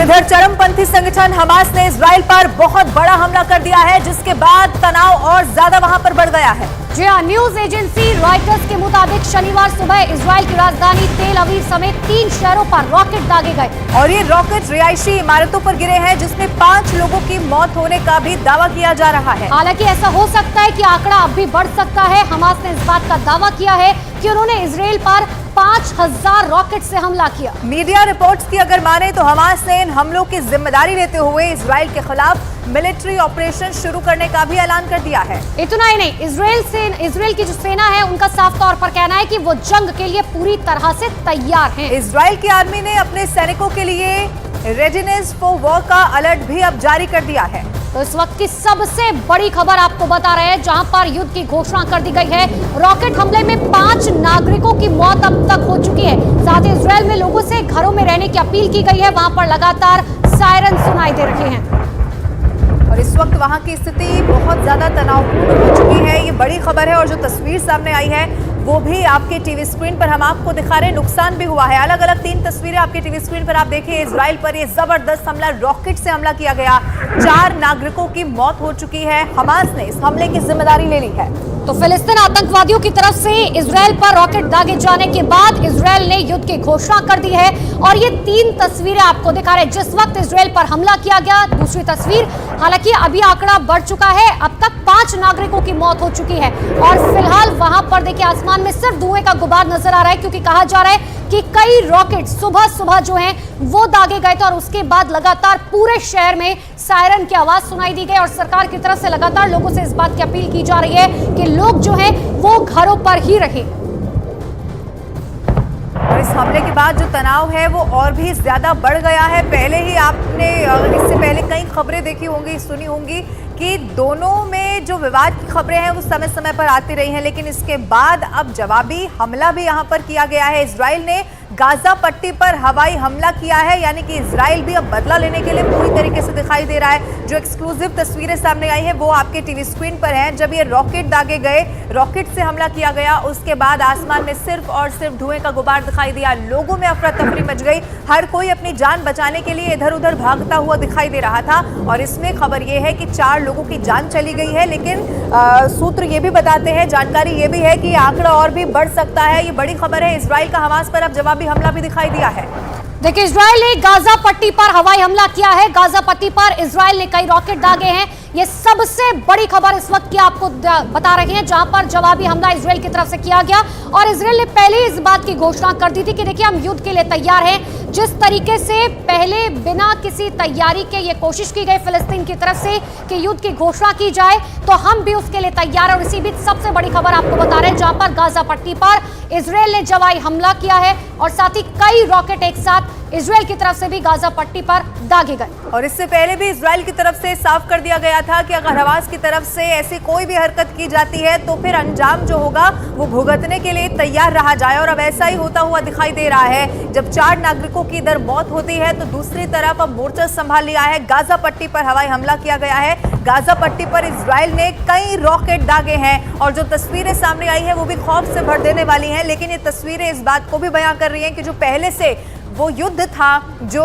इधर चरमपंथी संगठन हमास ने इजराइल पर बहुत बड़ा हमला कर दिया है, जिसके बाद तनाव और ज्यादा वहां पर बढ़ गया है। जी हाँ, न्यूज एजेंसी रॉयटर्स के मुताबिक शनिवार सुबह इजराइल की राजधानी तेल अवीव समेत 3 शहरों पर रॉकेट दागे गए और ये रॉकेट रिहायशी इमारतों पर गिरे हैं, जिसमें 5 लोगों की मौत होने का भी दावा किया जा रहा है। हालांकि ऐसा हो सकता है कि आंकड़ा अब भी बढ़ सकता है। हमास ने इस बात का दावा किया है कि उन्होंने इजराइल पर 5000 रॉकेट से हमला किया। मीडिया रिपोर्ट्स की अगर माने तो हमास ने इन हमलों की जिम्मेदारी लेते हुए इजराइल के खिलाफ मिलिट्री ऑपरेशन शुरू करने का भी ऐलान कर दिया है। इतना ही नहीं, इजराइल की जो सेना है उनका साफ तौर पर कहना है कि वो जंग के लिए पूरी तरह से तैयार है। इजराइल की आर्मी ने अपने सैनिकों के लिए रेडीनेस फॉर वॉर का अलर्ट भी अब जारी कर दिया है। तो इस वक्त की सबसे बड़ी खबर आपको बता रहे हैं, जहां पर युद्ध की घोषणा कर दी गई है। रॉकेट हमले में 5 नागरिकों की मौत अब तक हो चुकी है। साथ ही इजराइल में लोगों से घरों में रहने की अपील की गई है। वहां पर लगातार सायरन सुनाई दे रहे हैं और इस वक्त वहां की स्थिति बहुत ज्यादा तनावपूर्ण हो चुकी है। ये बड़ी खबर है और जो तस्वीर सामने आई है वो भी आपके टीवी स्क्रीन पर हम आपको दिखा रहे हैं। नुकसान भी हुआ है। अलग अलग 3 तस्वीरें आपके टीवी स्क्रीन पर आप देखिए। इजराइल पर ये जबरदस्त हमला, रॉकेट से हमला किया गया। 4 नागरिकों की मौत हो चुकी है। हमास ने इस हमले की जिम्मेदारी ले ली है। तो फिलिस्तीन आतंकवादियों की तरफ से इजराइल पर रॉकेट दागे जाने के बाद इजराइल ने युद्ध की घोषणा कर दी है और ये 3 तस्वीरें आपको दिखा रहे हैं जिस वक्त इजराइल पर हमला किया गया। दूसरी तस्वीर, हालांकि अभी आंकड़ा बढ़ चुका है, अब तक 5 नागरिकों की मौत हो चुकी है और फिलहाल वहां पर देखिए आसमान में सिर्फ धुएं का गुबार नजर आ रहा है, क्योंकि कहा जा रहा है कि कई रॉकेट सुबह जो हैं वो दागे गए थे और उसके बाद लगातार पूरे शहर में सायरन की आवाज सुनाई दी गई और सरकार की तरफ से लगातार लोगों से इस बात की अपील की जा रही है कि लोग जो हैं वो घरों पर ही रहें। और इस हमले के बाद जो तनाव है वो और भी ज्यादा बढ़ गया है। पहले ही आपने इससे पहले कई खबरें देखी होंगी, सुनी होंगी कि दोनों में जो विवाद की खबरें हैं वो समय समय पर आती रही हैं, लेकिन इसके बाद अब जवाबी हमला भी यहां पर किया गया है। इजराइल ने गाजा पट्टी पर हवाई हमला किया है, यानी कि इजराइल भी अब बदला लेने के लिए पूरी तरीके से दिखाई दे रहा है। जो एक्सक्लूसिव तस्वीरें सामने आई हैं वो आपके टीवी स्क्रीन पर हैं। जब ये रॉकेट दागे गए, रॉकेट से हमला किया गया, उसके बाद आसमान में सिर्फ और सिर्फ धुएं का गुबार दिखाई दिया। लोगों में अफरा तफरी मच गई। हर कोई अपनी जान बचाने के लिए इधर उधर भागता हुआ दिखाई दे रहा था और इसमें खबर ये है कि 4 लोगों की जान चली गई है। लेकिन सूत्र ये भी बताते हैं, जानकारी ये भी है कि आंकड़ा और भी बढ़ सकता है। ये बड़ी खबर है। इजराइल का हमास पर अब जवाबी हमला भी दिखाई दिया है। देखिए, इजराइल ने गाजा पट्टी पर हवाई हमला किया है। गाजा पट्टी पर इजराइल ने कई रॉकेट दागे हैं। ये सबसे बड़ी खबर इस वक्त की आपको बता रहे हैं, जहां पर जवाबी हमला इजराइल की तरफ से किया गया और इजराइल ने पहले इस बात की घोषणा कर दी थी कि देखिए हम युद्ध के लिए तैयार हैं। जिस तरीके से पहले बिना किसी तैयारी के ये कोशिश की गई फिलिस्तीन की तरफ से कि युद्ध की घोषणा की जाए, तो हम भी उसके लिए तैयार हैं। और इसी बीच सबसे बड़ी खबर आपको बता रहे हैं, जहां पर गाजा पट्टी पर इजराइल ने जवाबी हमला किया है और साथ ही कई रॉकेट एक साथ इजराइल की तरफ से भी गाजा पट्टी पर दागे गए। और इससे पहले भी इजराइल की तरफ से साफ कर दिया गया था कि अगर हमास की तरफ से ऐसी कोई भी हरकत की जाती है तो फिर अंजाम जो होगा वो भुगतने के लिए तैयार रहा जाए। और अब ऐसा ही होता हुआ दिखाई दे रहा है। जब 4 नागरिकों की इधर मौत होती है तो दूसरी तरफ अब मोर्चा संभाल लिया है। गाजा पट्टी पर हवाई हमला किया गया है। गाजा पट्टी पर इजराइल ने कई रॉकेट दागे हैं और जो तस्वीरें सामने आई है वो भी खौफ से भर देने वाली हैं। लेकिन ये तस्वीरें इस बात को भी बयां कर रही हैं कि जो पहले से वो युद्ध था, जो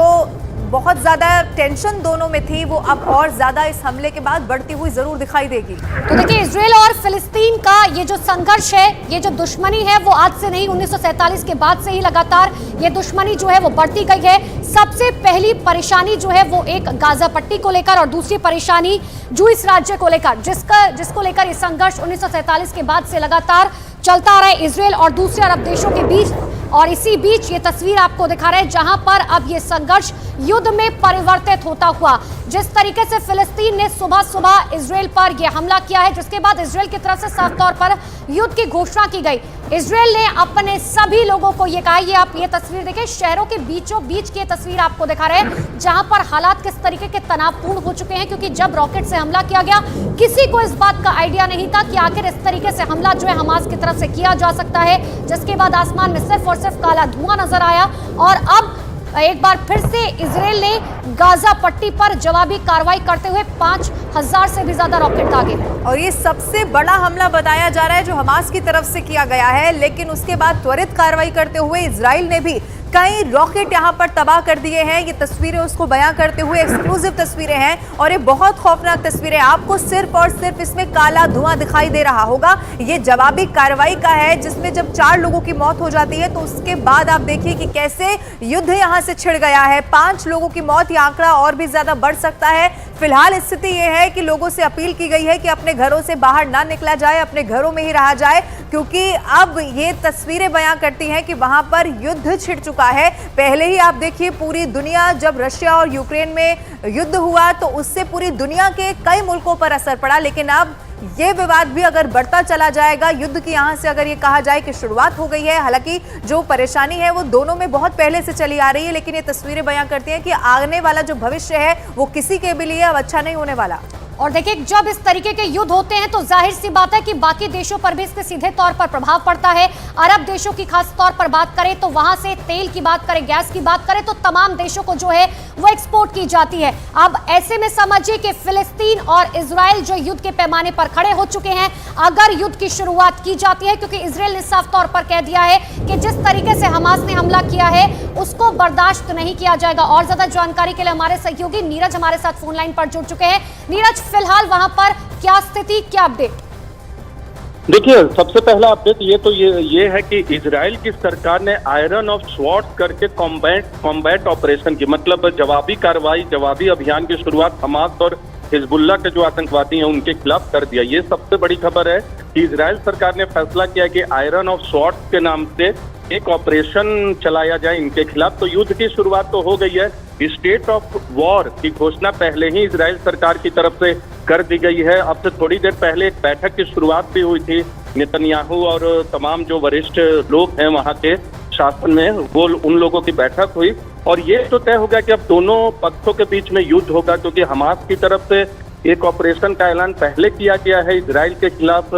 बहुत ज्यादा टेंशन दोनों में थी, वो अब और ज्यादा इस हमले के बाद बढ़ती हुई जरूर दिखाई देगी। तो देखिए, इजराइल और फिलिस्तीन का ये जो संघर्ष है, ये जो दुश्मनी है, वो आज से नहीं, 1947 के बाद से ही लगातार ये दुश्मनी जो है वो बढ़ती गई है। सबसे पहली परेशानी जो है वो एक गाजा पट्टी को लेकर और दूसरी परेशानी जुइस राज्य को लेकर, जिसको लेकर ये संघर्ष 1947 के बाद से लगातार चलता आ रहा है इजराइल और दूसरे अरब देशों के बीच। और इसी बीच ये तस्वीर आपको दिखा रहे हैं, जहां पर अब ये संघर्ष युद्ध में परिवर्तित होता हुआ, जिस तरीके से फिलिस्तीन ने सुबह इजराइल पर यह हमला किया है, जिसके बाद इजराइल की तरफ से साफ तौर पर युद्ध की घोषणा की गई। इजराइल ने अपने सभी लोगों को ये कहा, ये आप ये तस्वीर देखिए, शहरों के बीचों बीच की तस्वीर आपको दिखा रहे हैं, जहां पर हालात किस तरीके के तनावपूर्ण हो चुके हैं, क्योंकि जब रॉकेट से हमला किया गया किसी को इस बात का आइडिया नहीं था कि आखिर इस तरीके से हमला जो है हमास की तरफ से किया जा सकता है, जिसके बाद आसमान में सिर्फ और सिर्फ काला धुआं नजर आया। और अब एक बार फिर से इजराइल ने गाजा पट्टी पर जवाबी कार्रवाई करते हुए 5000 से भी ज्यादा रॉकेट दागे। और ये सबसे बड़ा हमला बताया जा रहा है जो हमास की तरफ से किया गया है, लेकिन उसके बाद त्वरित कार्रवाई करते हुए इजराइल ने भी कई रॉकेट यहां पर तबाह कर दिए हैं। ये तस्वीरें उसको बयां करते हुए एक्सक्लूसिव तस्वीरें हैं और ये बहुत खौफनाक तस्वीरें। आपको सिर्फ और सिर्फ इसमें काला धुआं दिखाई दे रहा होगा। ये जवाबी कार्रवाई का है जिसमें जब 4 लोगों की मौत हो जाती है तो उसके बाद आप देखिए कि कैसे युद्ध यहां से छिड़ गया है। 5 लोगों की मौत, यह आंकड़ा और भी ज्यादा बढ़ सकता है। फिलहाल स्थिति यह है कि लोगों से अपील की गई है कि अपने घरों से बाहर ना निकला जाए, अपने घरों में ही रहा जाए, क्योंकि अब ये तस्वीरें बयां करती हैं कि वहां पर युद्ध छिड़ चुका है। पहले ही आप देखिए पूरी दुनिया, जब रशिया और यूक्रेन में युद्ध हुआ तो उससे पूरी दुनिया के कई मुल्कों पर असर पड़ा, लेकिन अब ये विवाद भी अगर बढ़ता चला जाएगा, युद्ध की यहां से अगर ये कहा जाए कि शुरुआत हो गई है। हालांकि जो परेशानी है वो दोनों में बहुत पहले से चली आ रही है, लेकिन ये तस्वीरें बयां करती हैं कि आने वाला जो भविष्य है वो किसी के भी लिए अब अच्छा नहीं होने वाला। और देखिए, जब इस तरीके के युद्ध होते हैं तो जाहिर सी बात है कि बाकी देशों पर भी इसके सीधे तौर पर प्रभाव पड़ता है। अरब देशों की खास तौर पर बात करें तो वहां से तेल की बात करें, गैस की बात करें तो तमाम देशों को जो है वो एक्सपोर्ट की जाती है। अब ऐसे में समझिए कि फिलिस्तीन और इजराइल जो युद्ध के पैमाने पर खड़े हो चुके हैं, अगर युद्ध की शुरुआत की जाती है, क्योंकि इजराइल ने साफ तौर पर कह दिया है कि जिस तरीके से हमास ने हमला किया है उसको बर्दाश्त नहीं किया जाएगा। और ज्यादा जानकारी के लिए हमारे सहयोगी नीरज हमारे साथ फोन लाइन पर जुड़ चुके हैं। नीरज, फिलहाल वहां पर क्या स्थिति, क्या अपडेट? देखिए, सबसे पहला अपडेट ये है कि इजराइल की सरकार ने आयरन ऑफ स्वॉर्ड्स करके कॉम्बैट ऑपरेशन की, मतलब जवाबी कार्रवाई, जवाबी अभियान की शुरुआत हमास और हिजबुल्लाह के जो आतंकवादी हैं उनके खिलाफ कर दिया। ये सबसे बड़ी खबर है कि इजराइल सरकार ने फैसला किया कि आयरन ऑफ स्वॉर्ड्स के नाम से एक ऑपरेशन चलाया जाए इनके खिलाफ। तो युद्ध की शुरुआत तो हो गई है। स्टेट ऑफ वॉर की घोषणा पहले ही इजराइल सरकार की तरफ से कर दी गई है। अब से थोड़ी देर पहले एक बैठक की शुरुआत भी हुई थी। नेतन्याहू और तमाम जो वरिष्ठ लोग हैं वहां के शासन में, वो उन लोगों की बैठक हुई और ये तो तय हो गया कि अब दोनों पक्षों के बीच में युद्ध होगा, क्योंकि हमास की तरफ से एक ऑपरेशन का ऐलान पहले किया गया है इजराइल के खिलाफ।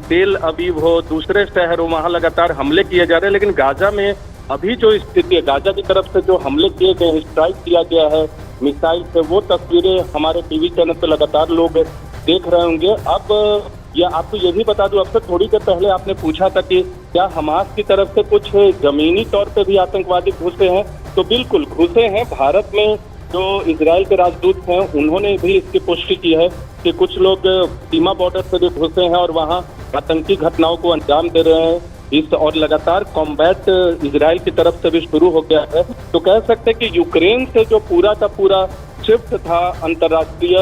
तेल अवीव हो, दूसरे शहर हो, वहां लगातार हमले किए जा रहे हैं। लेकिन गाजा में अभी जो स्थिति है, गाजा की तरफ से जो हमले किए गए हैं, स्ट्राइक किया गया है मिसाइल से, वो तस्वीरें हमारे टीवी चैनल पे लगातार लोग देख रहे होंगे। अब या आपको ये भी बता दूं, अब से थोड़ी देर पहले आपने पूछा था कि क्या हमास की तरफ से कुछ जमीनी तौर पे भी आतंकवादी घुसे हैं, तो बिल्कुल घुसे हैं। भारत में जो इजराइल के राजदूत हैं उन्होंने भी इसकी पुष्टि की है कि कुछ लोग सीमा बॉर्डर से भी घुसे हैं और वहां आतंकी घटनाओं को अंजाम दे रहे हैं। और लगातार कॉम्बैट इजराइल की तरफ से भी शुरू हो गया है। तो कह सकते हैं कि यूक्रेन से जो पूरा का पूरा शिफ्ट था अंतर्राष्ट्रीय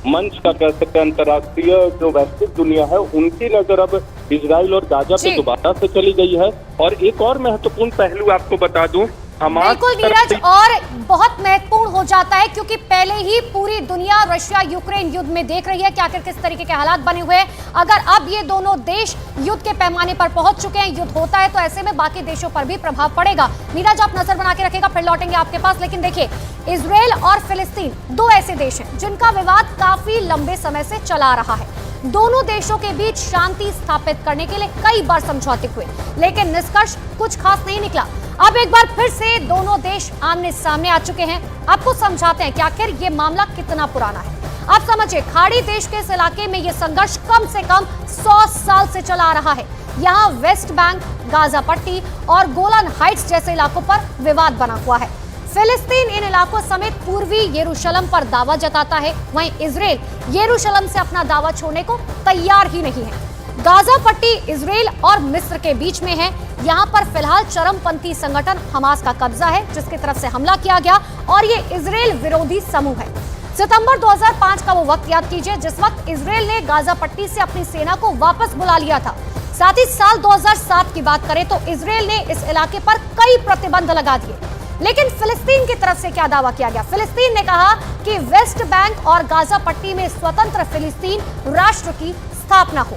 मंच का, कह सकते हैं अंतर्राष्ट्रीय जो वैश्विक दुनिया है, उनकी नजर अब इजराइल और गाजा पे दोबारा से चली गई है। और एक और महत्वपूर्ण पहलू आपको बता दूं, बिल्कुल नीरज, और बहुत महत्वपूर्ण हो जाता है क्योंकि पहले ही पूरी दुनिया रशिया यूक्रेन युद्ध में देख रही है कि आखिर किस तरीके के हालात बने हुए हैं। अगर अब ये दोनों देश युद्ध के पैमाने पर पहुंच चुके हैं, युद्ध होता है, तो ऐसे में बाकी देशों पर भी प्रभाव पड़ेगा। नीरज, आप नजर बना के रखेगा, फिर लौटेंगे आपके पास। लेकिन देखिए, इजराइल और फिलिस्तीन दो ऐसे देश हैं जिनका विवाद काफी लंबे समय से चला रहा है। दोनों देशों के बीच शांति स्थापित करने के लिए कई बार समझौते हुए, लेकिन निष्कर्ष कुछ खास नहीं निकला। अब एक बार फिर से दोनों देश आमने सामने आ चुके हैं। आपको समझाते हैं कि आखिर ये मामला कितना पुराना है। आप समझिए, खाड़ी देश के इस इलाके में ये संघर्ष कम से कम 100 साल से चला आ रहा है। यहाँ वेस्ट बैंक, गाजा पट्टी और गोलन हाइट्स जैसे इलाकों पर विवाद बना हुआ है। फिलिस्तीन इन इलाकों समेत पूर्वी यरूशलेम पर दावा जताता है, वहीं इजराइल यरूशलेम से अपना दावा छोड़ने को तैयार ही नहीं है। गाजा पट्टी इजराइल और मिस्र के बीच में है। यहाँ पर फिलहाल चरमपंथी संगठन हमास का कब्जा है, जिसकी तरफ से हमला किया गया, और ये इजराइल विरोधी समूह है। सितंबर 2005 का वो वक्त याद कीजिए जिस वक्त इजराइल ने गाजा पट्टी से अपनी सेना को वापस बुला लिया था। साथ ही साल 2007 की बात करें तो इजराइल ने इस इलाके पर कई प्रतिबंध लगा दिए। लेकिन फिलिस्तीन की तरफ से क्या दावा किया गया? फिलिस्तीन ने कहा कि वेस्ट बैंक और गाजा पट्टी में स्वतंत्र फिलिस्तीन राष्ट्र की स्थापना हो।